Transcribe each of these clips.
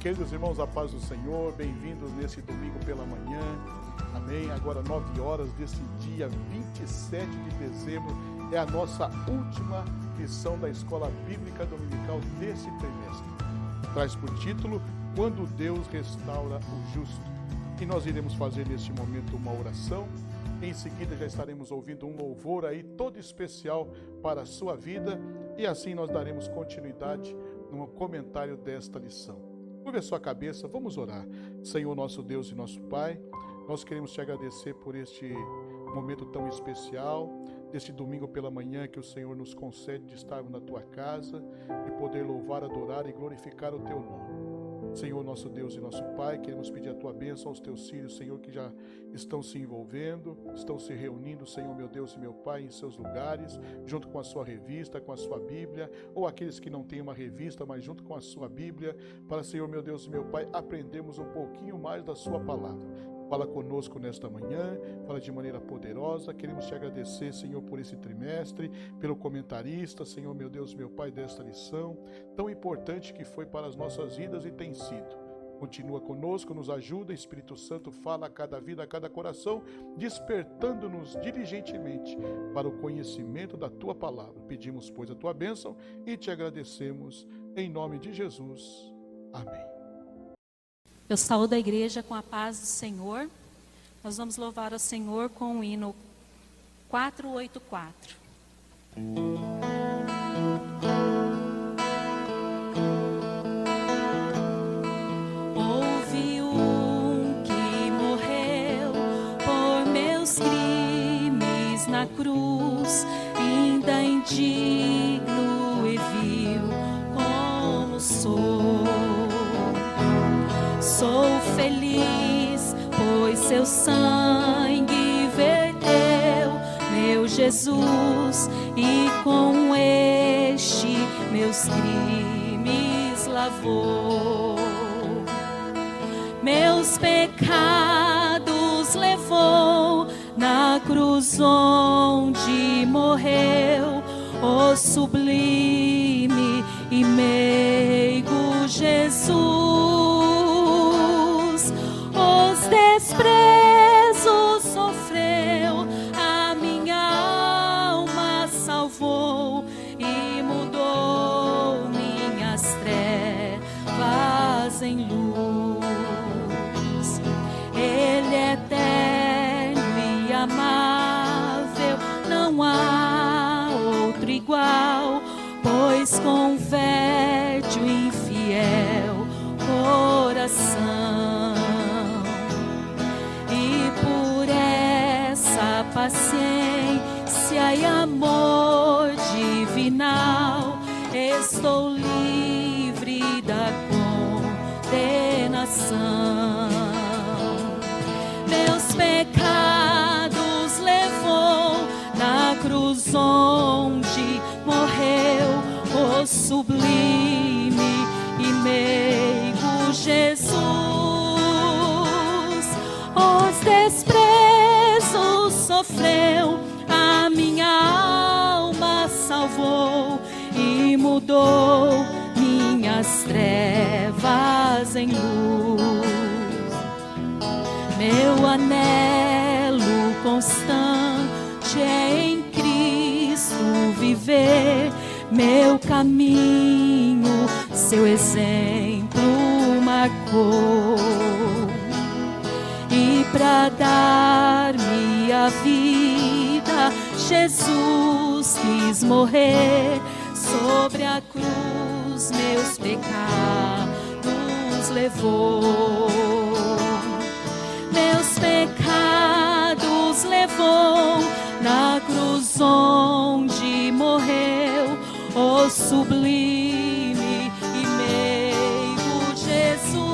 Queridos irmãos, a paz do Senhor, bem-vindos nesse domingo pela manhã, amém? Agora 9 horas desse dia 27 de dezembro, é a nossa última lição da Escola Bíblica Dominical desse trimestre. Traz por título, Quando Deus Restaura o Justo. E nós iremos fazer neste momento uma oração, em seguida já estaremos ouvindo um louvor aí todo especial para a sua vida, e assim nós daremos continuidade no comentário desta lição. Curve a sua cabeça, vamos orar. Senhor, nosso Deus e nosso Pai, nós queremos te agradecer por este momento tão especial, deste domingo pela manhã que o Senhor nos concede de estarmos na tua casa, de poder louvar, adorar e glorificar o teu nome. Senhor, nosso Deus e nosso Pai, queremos pedir a tua bênção aos teus filhos, Senhor, que já estão se envolvendo, estão se reunindo, Senhor, meu Deus e meu Pai, em seus lugares, junto com a sua revista, com a sua Bíblia, ou aqueles que não têm uma revista, mas junto com a sua Bíblia, para, Senhor, meu Deus e meu Pai, aprendermos um pouquinho mais da sua palavra. Fala conosco nesta manhã, fala de maneira poderosa. Queremos te agradecer, Senhor, por esse trimestre, pelo comentarista, Senhor, meu Deus, meu Pai, desta lição, tão importante que foi para as nossas vidas e tem sido. Continua conosco, nos ajuda, Espírito Santo, fala a cada vida, a cada coração, despertando-nos diligentemente para o conhecimento da tua palavra. Pedimos, pois, a tua bênção e te agradecemos, em nome de Jesus. Amém. Eu saúdo a igreja com a paz do Senhor. Nós vamos louvar ao Senhor com o hino 484. Houve um que morreu por meus crimes na cruz, ainda indigno e vil como sou. Sou feliz, pois seu sangue verteu, meu Jesus, e com este meus crimes lavou. Meus pecados levou na cruz onde morreu, o sublime e meigo Jesus. Desprezos sofreu, a minha alma salvou e mudou minhas trevas em luz. Ele é eterno e amável, não há outro igual, pois converte o infiel coração. Paciência e amor divinal, estou livre da condenação. Meus pecados levou na cruz onde morreu, o sublime e meigo Jesus. Os desprezos sofreu, a minha alma salvou e mudou minhas trevas em luz. Meu anelo constante é em Cristo viver, meu caminho seu exemplo marcou. E para dar-me a vida, Jesus quis morrer sobre a cruz, meus pecados levou. Meus pecados levou na cruz onde morreu, o sublime e meigo Jesus.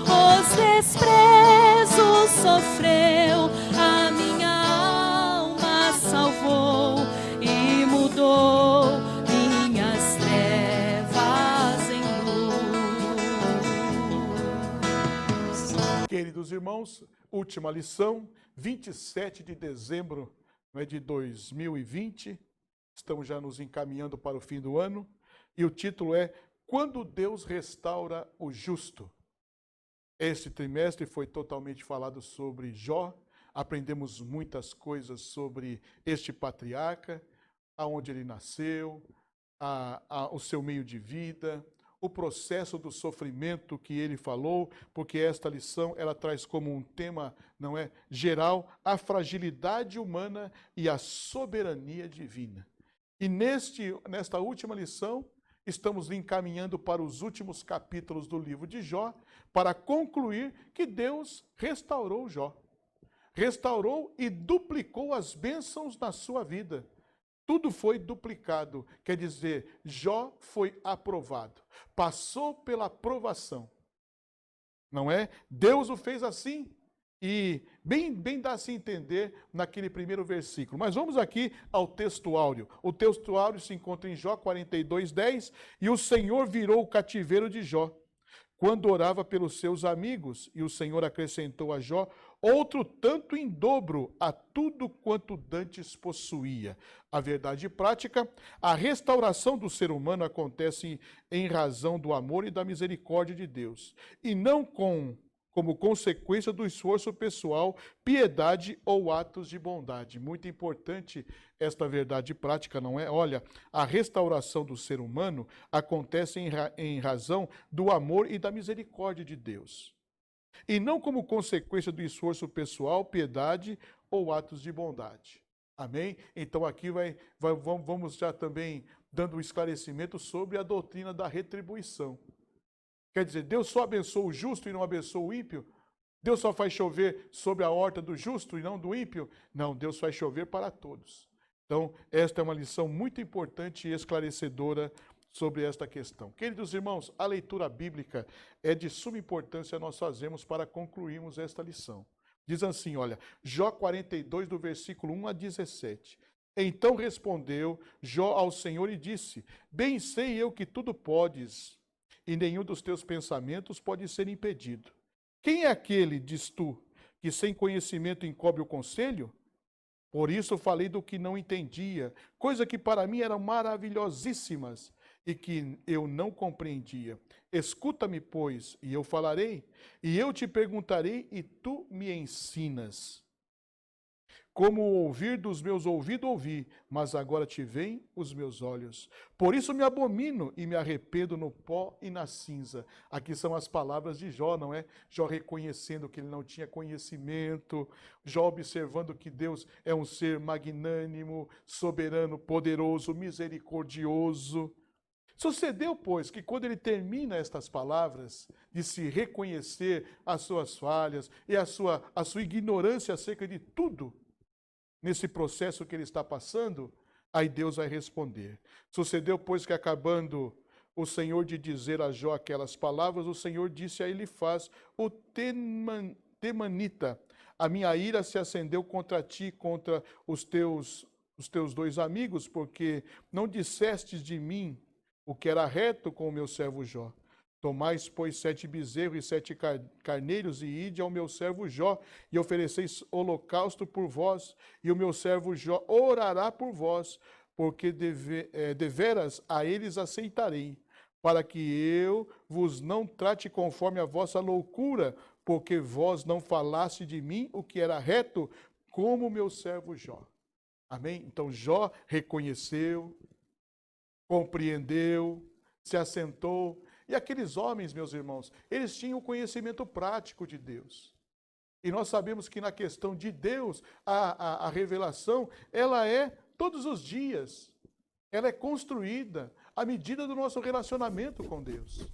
Os desprezos sofreu, a minha alma salvou e mudou minhas trevas em luz. Queridos irmãos, última lição, 27 de dezembro de 2020, estamos já nos encaminhando para o fim do ano, e o título é Quando Deus restaura o justo. Este trimestre foi totalmente falado sobre Jó. Aprendemos muitas coisas sobre este patriarca, aonde ele nasceu, o seu meio de vida, o processo do sofrimento que ele falou, porque esta lição ela traz como um tema, não é, geral, a fragilidade humana e a soberania divina. E nesta última lição, estamos encaminhando para os últimos capítulos do livro de Jó, para concluir que Deus restaurou Jó. Restaurou e duplicou as bênçãos na sua vida. Tudo foi duplicado, quer dizer, Jó foi aprovado, passou pela aprovação, não é? Deus o fez assim, e bem dá-se entender naquele primeiro versículo. Mas vamos aqui ao texto áureo. O texto áureo se encontra em Jó 42:10, e o Senhor virou o cativeiro de Jó, quando orava pelos seus amigos, e o Senhor acrescentou a Jó outro tanto em dobro a tudo quanto dantes possuía. A verdade prática, a restauração do ser humano acontece em razão do amor e da misericórdia de Deus, e não como consequência do esforço pessoal, piedade ou atos de bondade. Muito importante esta verdade prática, não é? Olha, a restauração do ser humano acontece em razão do amor e da misericórdia de Deus, e não como consequência do esforço pessoal, piedade ou atos de bondade. Amém? Então aqui vamos já também dando um esclarecimento sobre a doutrina da retribuição. Quer dizer, Deus só abençoa o justo e não abençoa o ímpio? Deus só faz chover sobre a horta do justo e não do ímpio? Não, Deus faz chover para todos. Então, esta é uma lição muito importante e esclarecedora sobre esta questão. Queridos irmãos, a leitura bíblica é de suma importância nós fazemos para concluirmos esta lição. Diz assim, olha, Jó 42, do versículo 1 a 17. Então respondeu Jó ao Senhor e disse, bem sei eu que tudo podes, e nenhum dos teus pensamentos pode ser impedido. Quem é aquele, diz tu, que sem conhecimento encobre o conselho? Por isso falei do que não entendia, coisa que para mim eram maravilhosíssimas e que eu não compreendia. Escuta-me, pois, e eu falarei, e eu te perguntarei, e tu me ensinas. Como ouvir dos meus ouvidos ouvi, mas agora te veem os meus olhos. Por isso me abomino e me arrependo no pó e na cinza. Aqui são as palavras de Jó, não é? Jó reconhecendo que ele não tinha conhecimento, Jó observando que Deus é um ser magnânimo, soberano, poderoso, misericordioso. Sucedeu, pois, que quando ele termina estas palavras, de se reconhecer as suas falhas e a sua ignorância acerca de tudo, nesse processo que ele está passando, aí Deus vai responder. Sucedeu, pois, que acabando o Senhor de dizer a Jó aquelas palavras, o Senhor disse a Elifaz, o Temanita, a minha ira se acendeu contra ti, contra os teus dois amigos, porque não dissestes de mim o que era reto com o meu servo Jó. Tomais, pois, 7 bezerros e 7 carneiros, e ide ao meu servo Jó, e ofereceis holocausto por vós, e o meu servo Jó orará por vós, porque deveras a eles aceitarei, para que eu vos não trate conforme a vossa loucura, porque vós não falaste de mim o que era reto, como o meu servo Jó. Amém? Então Jó reconheceu, compreendeu, se assentou. E aqueles homens, meus irmãos, eles tinham o conhecimento prático de Deus. E nós sabemos que na questão de Deus, a revelação, ela é todos os dias. Ela é construída à medida do nosso relacionamento com Deus.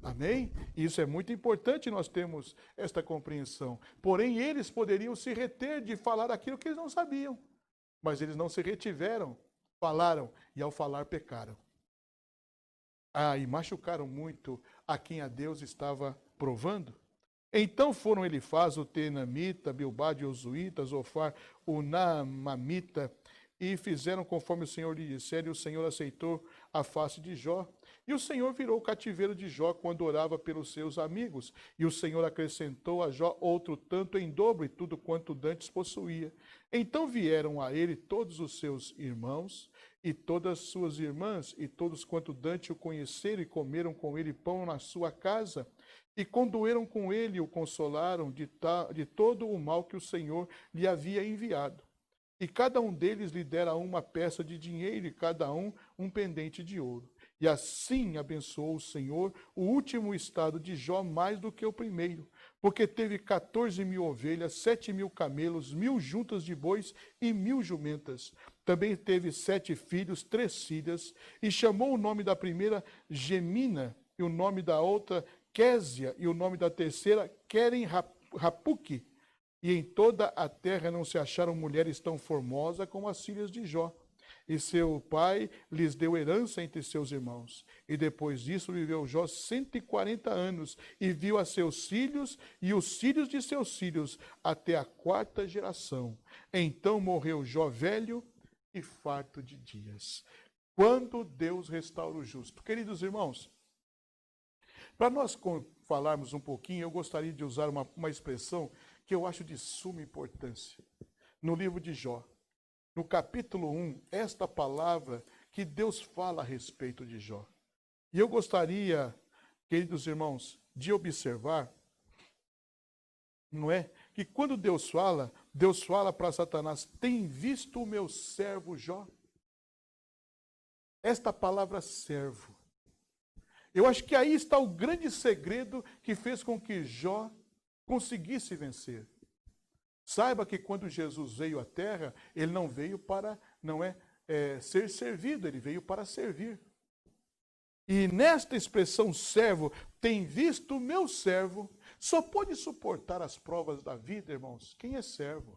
Amém? E isso é muito importante nós termos esta compreensão. Porém, eles poderiam se reter de falar aquilo que eles não sabiam. Mas eles não se retiveram, falaram, e ao falar pecaram. E machucaram muito a quem a Deus estava provando. Então foram Elifaz, o Tenamita, Bilbade, o Zuíta, Zofar, o Naamamita, e fizeram conforme o Senhor lhe dissera, e o Senhor aceitou a face de Jó. E o Senhor virou o cativeiro de Jó quando orava pelos seus amigos. E o Senhor acrescentou a Jó outro tanto em dobro, e tudo quanto dantes possuía. Então vieram a ele todos os seus irmãos, E todas suas irmãs e todos quanto Dante o conheceram e comeram com ele pão na sua casa, e condoeram com ele e o consolaram de todo o mal que o Senhor lhe havia enviado. E cada um deles lhe dera uma peça de dinheiro e cada um pendente de ouro. E assim abençoou o Senhor o último estado de Jó mais do que o primeiro, porque teve 14.000 ovelhas, 7.000 camelos, 1.000 juntas de bois e 1.000 jumentas. Também teve 7 filhos, 3 filhas, e chamou o nome da primeira Gemina, e o nome da outra Késia, e o nome da terceira Queren-Rapuque. E em toda a terra não se acharam mulheres tão formosas como as filhas de Jó. E seu pai lhes deu herança entre seus irmãos. E depois disso viveu Jó 140 anos, e viu a seus filhos e os filhos de seus filhos até a 4ª geração. Então morreu Jó velho e farto de dias. Quando Deus restaura o justo. Queridos irmãos, para nós falarmos um pouquinho, eu gostaria de usar uma expressão que eu acho de suma importância. No livro de Jó, no capítulo 1, esta palavra que Deus fala a respeito de Jó. E eu gostaria, queridos irmãos, de observar, não é? Que quando Deus fala para Satanás: tem visto o meu servo Jó? Esta palavra servo. Eu acho que aí está o grande segredo que fez com que Jó conseguisse vencer. Saiba que quando Jesus veio à terra, ele não veio para, ser servido, ele veio para servir. E nesta expressão servo, tem visto o meu servo, só pode suportar as provas da vida, irmãos, quem é servo.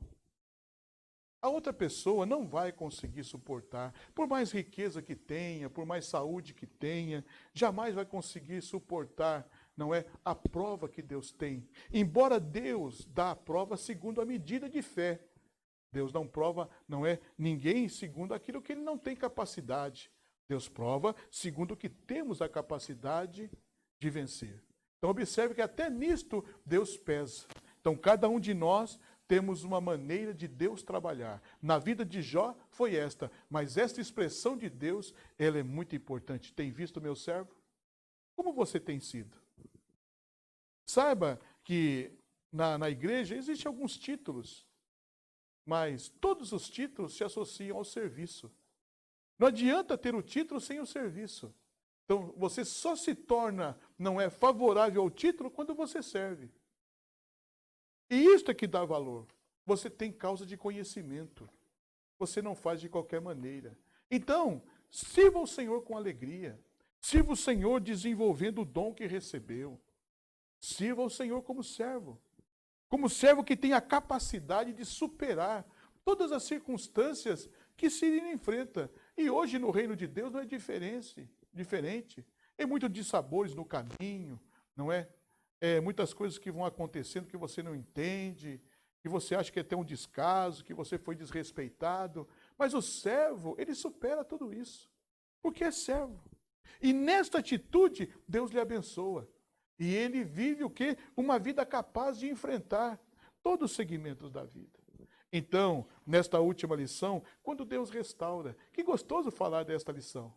A outra pessoa não vai conseguir suportar, por mais riqueza que tenha, por mais saúde que tenha, jamais vai conseguir suportar, a prova que Deus tem. Embora Deus dá a prova segundo a medida de fé. Deus não prova, ninguém segundo aquilo que ele não tem capacidade. Deus prova segundo o que temos a capacidade de vencer. Então observe que até nisto Deus pesa. Então cada um de nós temos uma maneira de Deus trabalhar. Na vida de Jó foi esta, mas esta expressão de Deus, ela é muito importante. Tem visto o meu servo? Como você tem sido? Saiba que na igreja existem alguns títulos, mas todos os títulos se associam ao serviço. Não adianta ter o título sem o serviço. Então, você só se torna, favorável ao título quando você serve. E isto é que dá valor. Você tem causa de conhecimento. Você não faz de qualquer maneira. Então, sirva o Senhor com alegria. Sirva o Senhor desenvolvendo o dom que recebeu. Sirva o Senhor como servo. Como servo que tem a capacidade de superar todas as circunstâncias que se enfrenta. E hoje no reino de Deus não é diferente. Tem muitos dissabores no caminho, muitas coisas que vão acontecendo que você não entende, que você acha que é até um descaso, que você foi desrespeitado. Mas o servo, ele supera tudo isso, porque é servo. E nesta atitude, Deus lhe abençoa. E ele vive o quê? Uma vida capaz de enfrentar todos os segmentos da vida. Então, nesta última lição, quando Deus restaura, que gostoso falar desta lição.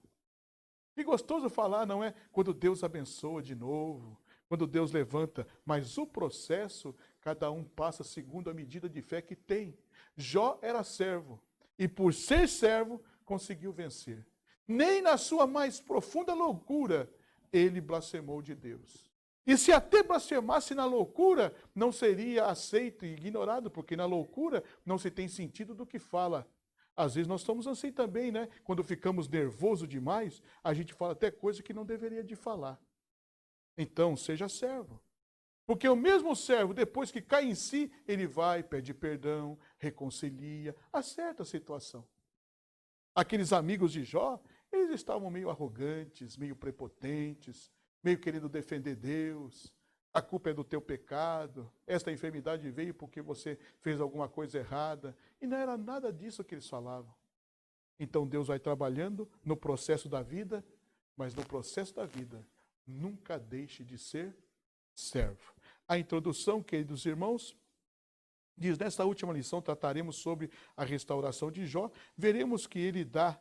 Que gostoso falar, quando Deus abençoa de novo, quando Deus levanta. Mas o processo, cada um passa segundo a medida de fé que tem. Jó era servo, e por ser servo, conseguiu vencer. Nem na sua mais profunda loucura, ele blasfemou de Deus. E se até blasfemasse na loucura, não seria aceito e ignorado, porque na loucura não se tem sentido do que fala. Às vezes nós estamos assim também, Quando ficamos nervosos demais, a gente fala até coisa que não deveria de falar. Então, seja servo. Porque o mesmo servo, depois que cai em si, ele vai, pede perdão, reconcilia, acerta a situação. Aqueles amigos de Jó, eles estavam meio arrogantes, meio prepotentes, meio querendo defender Deus. A culpa é do teu pecado. Esta enfermidade veio porque você fez alguma coisa errada. E não era nada disso que eles falavam. Então Deus vai trabalhando no processo da vida, mas no processo da vida, nunca deixe de ser servo. A introdução, queridos irmãos, diz: nesta última lição trataremos sobre a restauração de Jó. Veremos que ele dá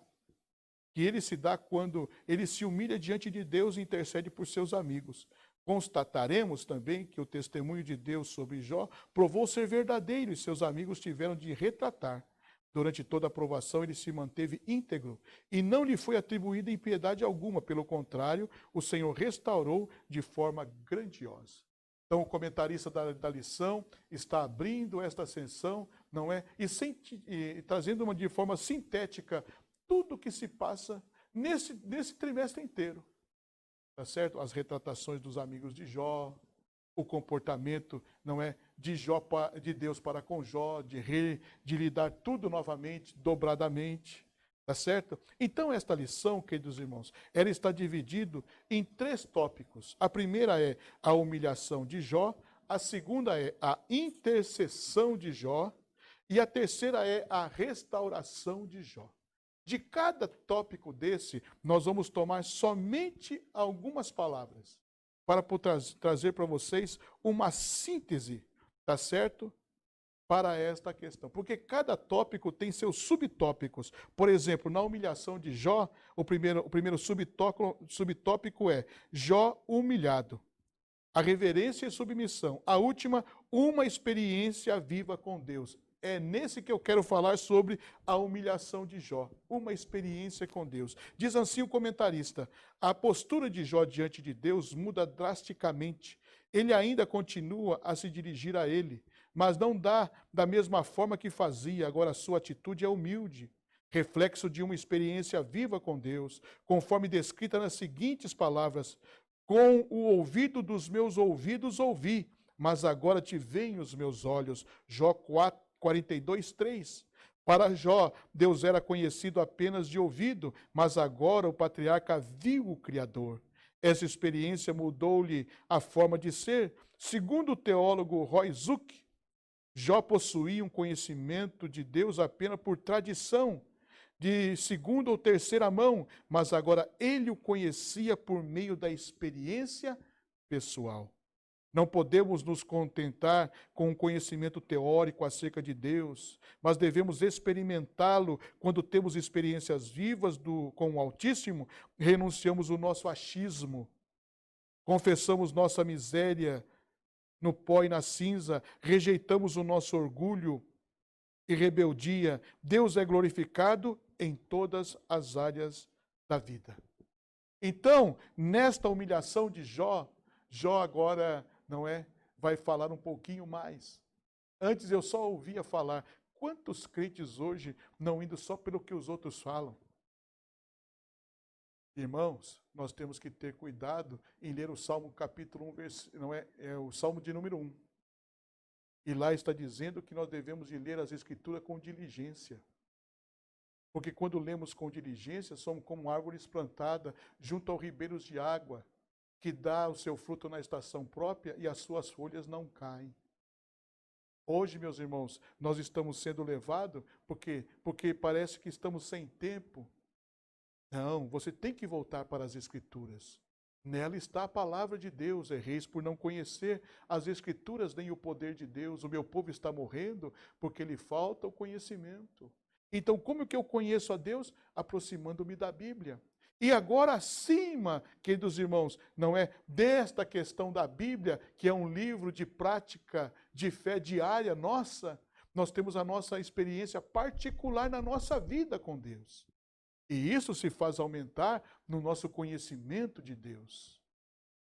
que ele se dá quando ele se humilha diante de Deus e intercede por seus amigos. Constataremos também que o testemunho de Deus sobre Jó provou ser verdadeiro e seus amigos tiveram de retratar. Durante toda a provação ele se manteve íntegro e não lhe foi atribuída impiedade alguma, pelo contrário, o Senhor restaurou de forma grandiosa. Então o comentarista da lição está abrindo esta sessão, não é? E trazendo de forma sintética tudo o que se passa nesse trimestre inteiro. Tá certo? As retratações dos amigos de Jó, o comportamento, não é, de Jó, de Deus para com Jó, de lhe dar tudo novamente, dobradamente, tá certo? Então esta lição, queridos irmãos, ela está dividida em 3 tópicos. A primeira é a humilhação de Jó, a segunda é a intercessão de Jó e a terceira é a restauração de Jó. De cada tópico desse, nós vamos tomar somente algumas palavras para trazer para vocês uma síntese, tá certo? Para esta questão. Porque cada tópico tem seus subtópicos. Por exemplo, na humilhação de Jó, o primeiro subtópico é Jó humilhado. A reverência e submissão. A última, uma experiência viva com Deus. É nesse que eu quero falar sobre a humilhação de Jó, uma experiência com Deus. Diz assim o comentarista: a postura de Jó diante de Deus muda drasticamente. Ele ainda continua a se dirigir a ele, mas não dá da mesma forma que fazia. Agora a sua atitude é humilde, reflexo de uma experiência viva com Deus, conforme descrita nas seguintes palavras: com o ouvido dos meus ouvidos ouvi, mas agora te veem os meus olhos. Jó 42:3. Para Jó, Deus era conhecido apenas de ouvido, mas agora o patriarca viu o Criador. Essa experiência mudou-lhe a forma de ser. Segundo o teólogo Roy Zuck, Jó possuía um conhecimento de Deus apenas por tradição, de segunda ou terceira mão, mas agora ele o conhecia por meio da experiência pessoal. Não podemos nos contentar com um conhecimento teórico acerca de Deus, mas devemos experimentá-lo. Quando temos experiências vivas com o Altíssimo, renunciamos o nosso achismo, confessamos nossa miséria no pó e na cinza, rejeitamos o nosso orgulho e rebeldia. Deus é glorificado em todas as áreas da vida. Então, nesta humilhação de Jó, Jó agora, não é, vai falar um pouquinho mais. Antes eu só ouvia falar. Quantos crentes hoje não indo só pelo que os outros falam? Irmãos, nós temos que ter cuidado em ler o Salmo capítulo 1, não é o Salmo de número 1. E lá está dizendo que nós devemos de ler as Escrituras com diligência. Porque quando lemos com diligência, somos como árvores plantadas junto aos ribeiros de água, que dá o seu fruto na estação própria e as suas folhas não caem. Hoje, meus irmãos, nós estamos sendo levados porque parece que estamos sem tempo. Não, você tem que voltar para as Escrituras. Nela está a palavra de Deus. Erreis por não conhecer as Escrituras nem o poder de Deus. O meu povo está morrendo porque lhe falta o conhecimento. Então, como que eu conheço a Deus? Aproximando-me da Bíblia. E agora, acima, queridos irmãos, não é desta questão da Bíblia, que é um livro de prática, de fé diária nossa, nós temos a nossa experiência particular na nossa vida com Deus. E isso se faz aumentar no nosso conhecimento de Deus.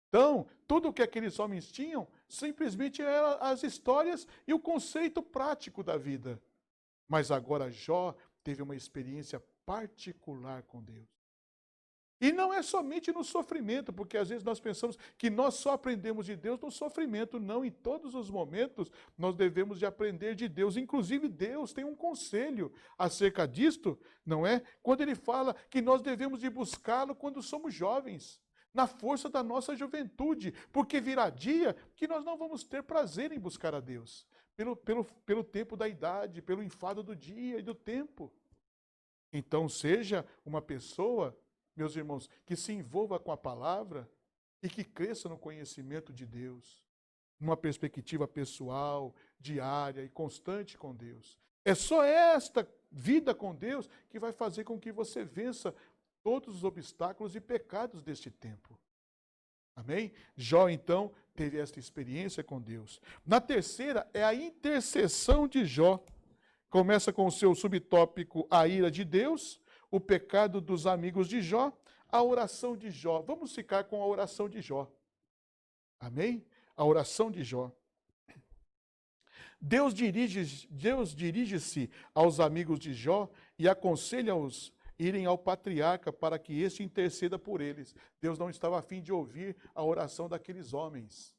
Então, tudo o que aqueles homens tinham, simplesmente eram as histórias e o conceito prático da vida. Mas agora Jó teve uma experiência particular com Deus. E não é somente no sofrimento, porque às vezes nós pensamos que nós só aprendemos de Deus no sofrimento. Não, em todos os momentos nós devemos de aprender de Deus. Inclusive Deus tem um conselho acerca disto, não é? Quando Ele fala que nós devemos de buscá-lo quando somos jovens, na força da nossa juventude, porque virá dia que nós não vamos ter prazer em buscar a Deus, pelo tempo da idade, pelo enfado do dia e do tempo. Então seja uma pessoa, meus irmãos, que se envolva com a palavra e que cresça no conhecimento de Deus, numa perspectiva pessoal, diária e constante com Deus. É só esta vida com Deus que vai fazer com que você vença todos os obstáculos e pecados deste tempo. Amém? Jó, então, teve esta experiência com Deus. Na terceira, é a intercessão de Jó. Começa com o seu subtópico, a ira de Deus, o pecado dos amigos de Jó, a oração de Jó. Vamos ficar com a oração de Jó. Amém? A oração de Jó. Deus dirige-se aos amigos de Jó e aconselha-os irem ao patriarca para que este interceda por eles. Deus não estava a fim de ouvir a oração daqueles homens,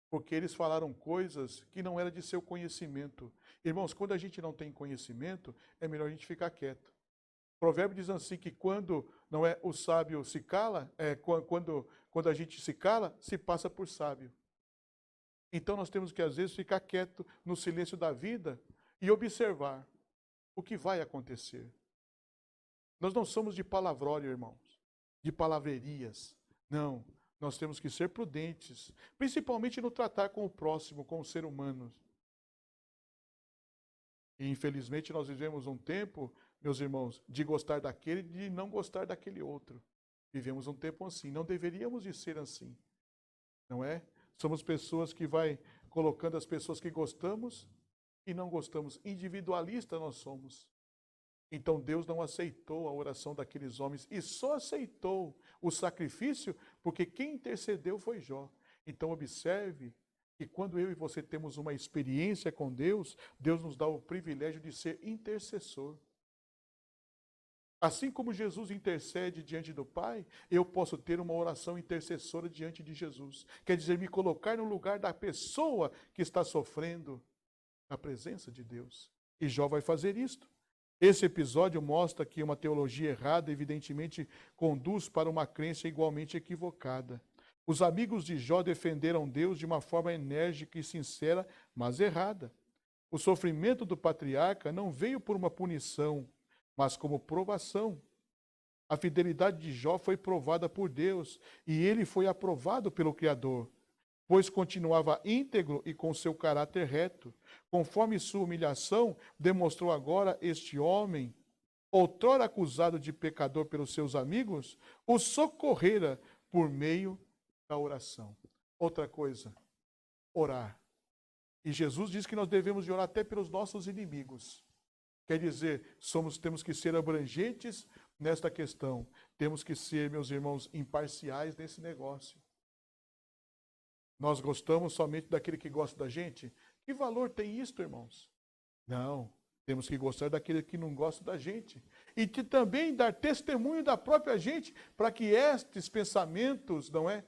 porque eles falaram coisas que não eram de seu conhecimento. Irmãos, quando a gente não tem conhecimento, é melhor a gente ficar quieto. O provérbio diz assim que quando não é o sábio se cala, quando a gente se cala, se passa por sábio. Então nós temos que às vezes ficar quieto no silêncio da vida e observar o que vai acontecer. Nós não somos de palavrório, irmãos, de palavrerias. Não, nós temos que ser prudentes, principalmente no tratar com o próximo, com o ser humano. E infelizmente nós vivemos um tempo, meus irmãos, de gostar daquele e de não gostar daquele outro. Vivemos um tempo assim, não deveríamos de ser assim, não é? Somos pessoas que vai colocando as pessoas que gostamos e não gostamos. Individualistas nós somos. Então Deus não aceitou a oração daqueles homens e só aceitou o sacrifício porque quem intercedeu foi Jó. Então observe que quando eu e você temos uma experiência com Deus, Deus nos dá o privilégio de ser intercessor. Assim como Jesus intercede diante do Pai, eu posso ter uma oração intercessora diante de Jesus. Quer dizer, me colocar no lugar da pessoa que está sofrendo na presença de Deus. E Jó vai fazer isto. Esse episódio mostra que uma teologia errada, evidentemente, conduz para uma crença igualmente equivocada. Os amigos de Jó defenderam Deus de uma forma enérgica e sincera, mas errada. O sofrimento do patriarca não veio por uma punição, mas como provação. A fidelidade de Jó foi provada por Deus e ele foi aprovado pelo Criador, pois continuava íntegro e com seu caráter reto. Conforme sua humilhação, demonstrou agora este homem, outrora acusado de pecador pelos seus amigos, o socorrera por meio da oração. Outra coisa, orar. E Jesus diz que nós devemos de orar até pelos nossos inimigos. Quer dizer, temos que ser abrangentes nesta questão. Temos que ser, meus irmãos, imparciais nesse negócio. Nós gostamos somente daquele que gosta da gente? Que valor tem isto, irmãos? Não, temos que gostar daquele que não gosta da gente. E também dar testemunho da própria gente, para que estes pensamentos, não é?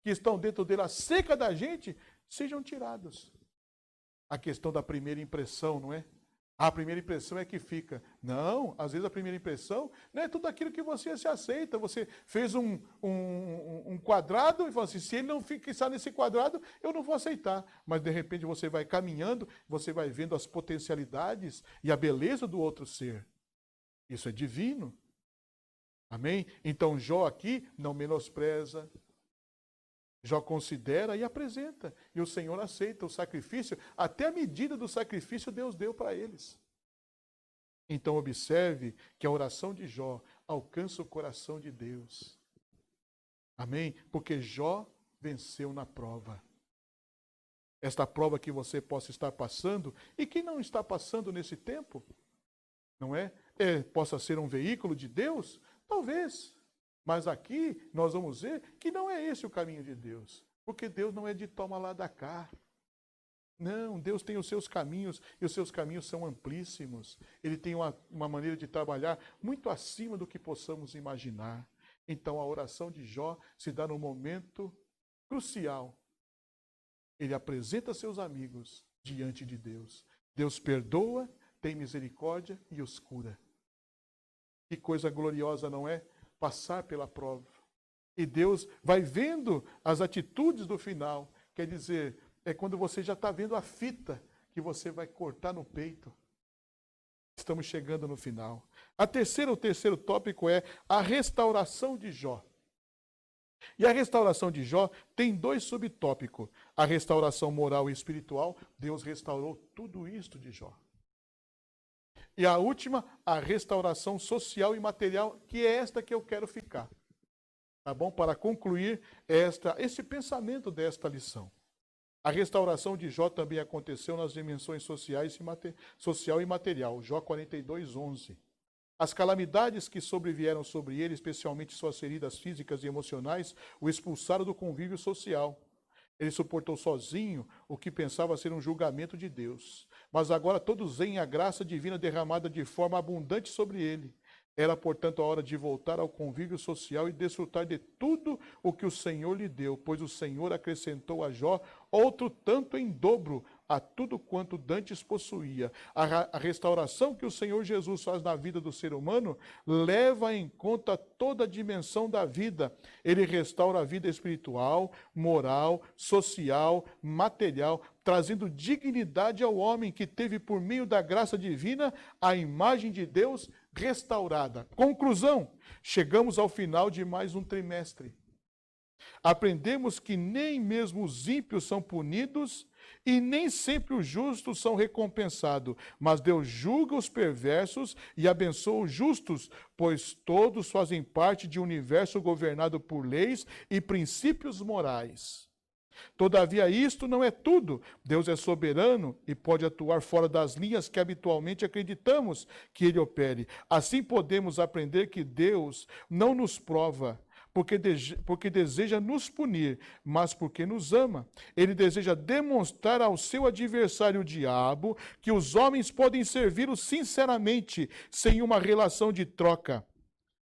Que estão dentro dele acerca da gente, sejam tirados. A questão da primeira impressão, não é? A primeira impressão é que fica. Não, às vezes a primeira impressão não é tudo aquilo que você se aceita. Você fez um quadrado e fala assim, se ele não fixar nesse quadrado, eu não vou aceitar. Mas de repente você vai caminhando, você vai vendo as potencialidades e a beleza do outro ser. Isso é divino. Amém? Então Jó aqui não menospreza. Jó considera e apresenta. E o Senhor aceita o sacrifício. Até a medida do sacrifício Deus deu para eles. Então observe que a oração de Jó alcança o coração de Deus. Amém? Porque Jó venceu na prova. Esta prova que você possa estar passando e que não está passando nesse tempo, não é? Possa ser um veículo de Deus? Talvez. Mas aqui nós vamos ver que não é esse o caminho de Deus. Porque Deus não é de toma lá da cá. Não, Deus tem os seus caminhos e os seus caminhos são amplíssimos. Ele tem uma maneira de trabalhar muito acima do que possamos imaginar. Então a oração de Jó se dá num momento crucial. Ele apresenta seus amigos diante de Deus. Deus perdoa, tem misericórdia e os cura. Que coisa gloriosa, não é? Passar pela prova. E Deus vai vendo as atitudes do final. Quer dizer, é quando você já está vendo a fita que você vai cortar no peito. Estamos chegando no final. O terceiro tópico é a restauração de Jó. E a restauração de Jó tem 2 subtópicos. A restauração moral e espiritual. Deus restaurou tudo isto de Jó. E a última, a restauração social e material, que é esta que eu quero ficar. Tá bom? Para concluir esse pensamento desta lição. A restauração de Jó também aconteceu nas dimensões sociais social e material. Jó 42:11. As calamidades que sobrevieram sobre ele, especialmente suas feridas físicas e emocionais, o expulsaram do convívio social. Ele suportou sozinho o que pensava ser um julgamento de Deus. Mas agora todos veem a graça divina derramada de forma abundante sobre ele. Era, portanto, a hora de voltar ao convívio social e desfrutar de tudo o que o Senhor lhe deu, pois o Senhor acrescentou a Jó outro tanto em dobro a tudo quanto dantes possuía. A restauração que o Senhor Jesus faz na vida do ser humano leva em conta toda a dimensão da vida. Ele restaura a vida espiritual, moral, social, material, trazendo dignidade ao homem que teve, por meio da graça divina, a imagem de Deus restaurada. Conclusão, chegamos ao final de mais um trimestre. Aprendemos que nem mesmo os ímpios são punidos e nem sempre os justos são recompensados, mas Deus julga os perversos e abençoa os justos, pois todos fazem parte de um universo governado por leis e princípios morais. Todavia, isto não é tudo. Deus é soberano e pode atuar fora das linhas que habitualmente acreditamos que Ele opere. Assim podemos aprender que Deus não nos prova porque deseja nos punir, mas porque nos ama. Ele deseja demonstrar ao seu adversário, o diabo, que os homens podem servi-lo sinceramente, sem uma relação de troca.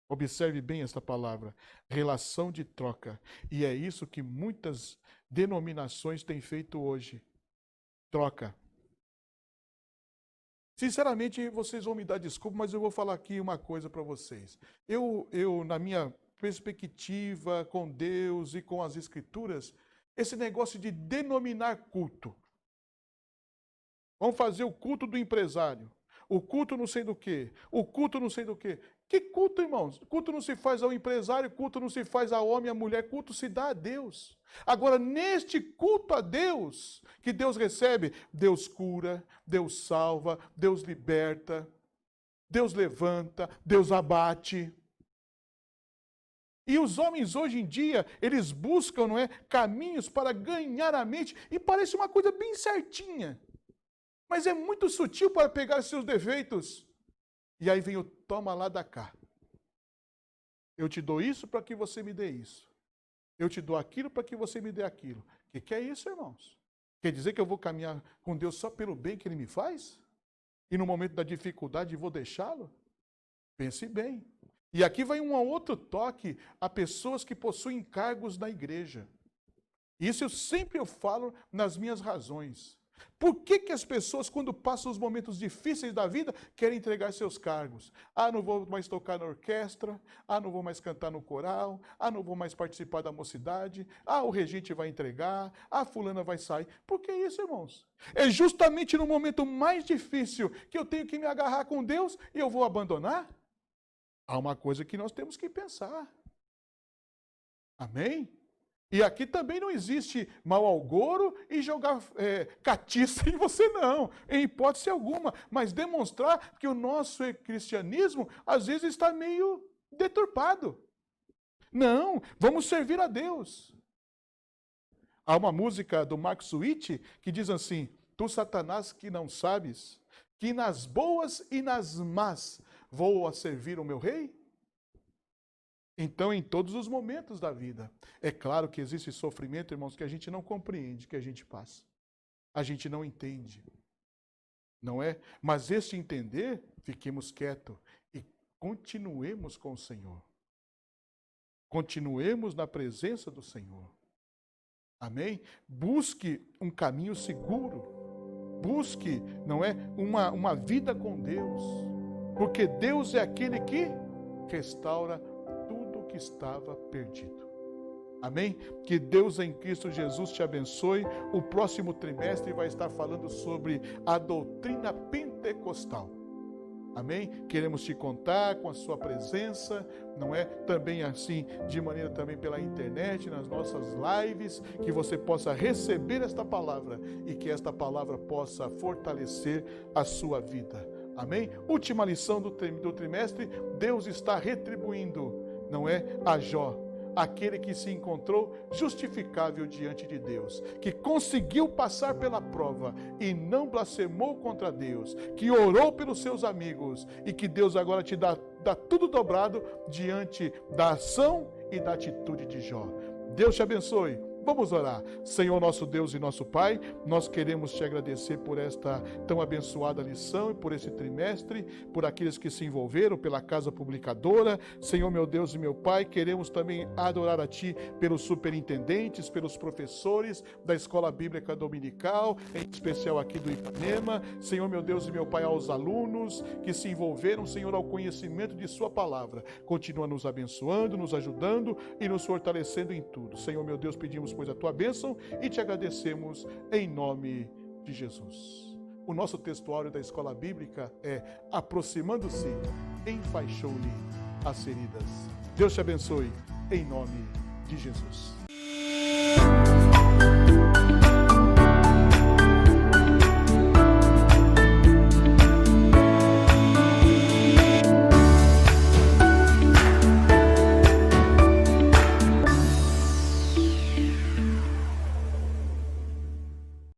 Observe bem esta palavra, relação de troca. E é isso que muitas denominações têm feito hoje. Troca. Sinceramente, vocês vão me dar desculpa, mas eu vou falar aqui uma coisa para vocês. Eu, na minha perspectiva com Deus e com as Escrituras, esse negócio de denominar culto. Vamos fazer o culto do empresário. O culto não sei do quê. O culto não sei do quê. Que culto, irmãos? Culto não se faz ao empresário, culto não se faz ao homem e à mulher, culto se dá a Deus. Agora, neste culto a Deus, que Deus recebe, Deus cura, Deus salva, Deus liberta, Deus levanta, Deus abate. E os homens hoje em dia, eles buscam, não é, caminhos para ganhar a mente, e parece uma coisa bem certinha. Mas é muito sutil para pegar seus defeitos. E aí vem o toma lá da cá. Eu te dou isso para que você me dê isso. Eu te dou aquilo para que você me dê aquilo. O que é isso, irmãos? Quer dizer que eu vou caminhar com Deus só pelo bem que Ele me faz? E no momento da dificuldade vou deixá-lo? Pense bem. E aqui vai um outro toque a pessoas que possuem cargos na igreja. Isso eu sempre falo nas minhas razões. Por que as pessoas, quando passam os momentos difíceis da vida, querem entregar seus cargos? Ah, não vou mais tocar na orquestra. Ah, não vou mais cantar no coral. Ah, não vou mais participar da mocidade. Ah, o regente vai entregar. Ah, fulana vai sair. Por que isso, irmãos? É justamente no momento mais difícil que eu tenho que me agarrar com Deus e eu vou abandonar? Há uma coisa que nós temos que pensar. Amém? E aqui também não existe mau agouro e jogar catiça em você, não. Em hipótese alguma. Mas demonstrar que o nosso cristianismo, às vezes, está meio deturpado. Não, vamos servir a Deus. Há uma música do Mark Swift que diz assim: tu, Satanás, que não sabes, que nas boas e nas más vou a servir o meu rei? Então, em todos os momentos da vida. É claro que existe sofrimento, irmãos, que a gente não compreende, que a gente passa. A gente não entende. Não é? Mas este entender, fiquemos quietos e continuemos com o Senhor. Continuemos na presença do Senhor. Amém? Busque um caminho seguro. Busque, não é? Uma vida com Deus. Porque Deus é aquele que restaura tudo o que estava perdido. Amém? Que Deus em Cristo Jesus te abençoe. O próximo trimestre vai estar falando sobre a doutrina pentecostal. Amém? Queremos te contar com a sua presença, não é? Também assim, de maneira também pela internet, nas nossas lives, que você possa receber esta palavra e que esta palavra possa fortalecer a sua vida. Amém? Última lição do trimestre, Deus está retribuindo, não é? A Jó, aquele que se encontrou justificável diante de Deus, que conseguiu passar pela prova e não blasfemou contra Deus, que orou pelos seus amigos e que Deus agora te dá tudo dobrado diante da ação e da atitude de Jó. Deus te abençoe. Vamos orar. Senhor, nosso Deus e nosso Pai, nós queremos te agradecer por esta tão abençoada lição e por esse trimestre, por aqueles que se envolveram, pela casa publicadora. Senhor, meu Deus e meu Pai, queremos também adorar a Ti pelos superintendentes, pelos professores da Escola Bíblica Dominical, em especial aqui do Ipanema. Senhor, meu Deus e meu Pai, aos alunos que se envolveram, Senhor, ao conhecimento de Sua palavra. Continua nos abençoando, nos ajudando e nos fortalecendo em tudo. Senhor, meu Deus, pedimos pois a tua bênção e te agradecemos em nome de Jesus. O nosso textuário da escola bíblica é: aproximando-se, enfaixou-lhe as feridas. Deus te abençoe em nome de Jesus.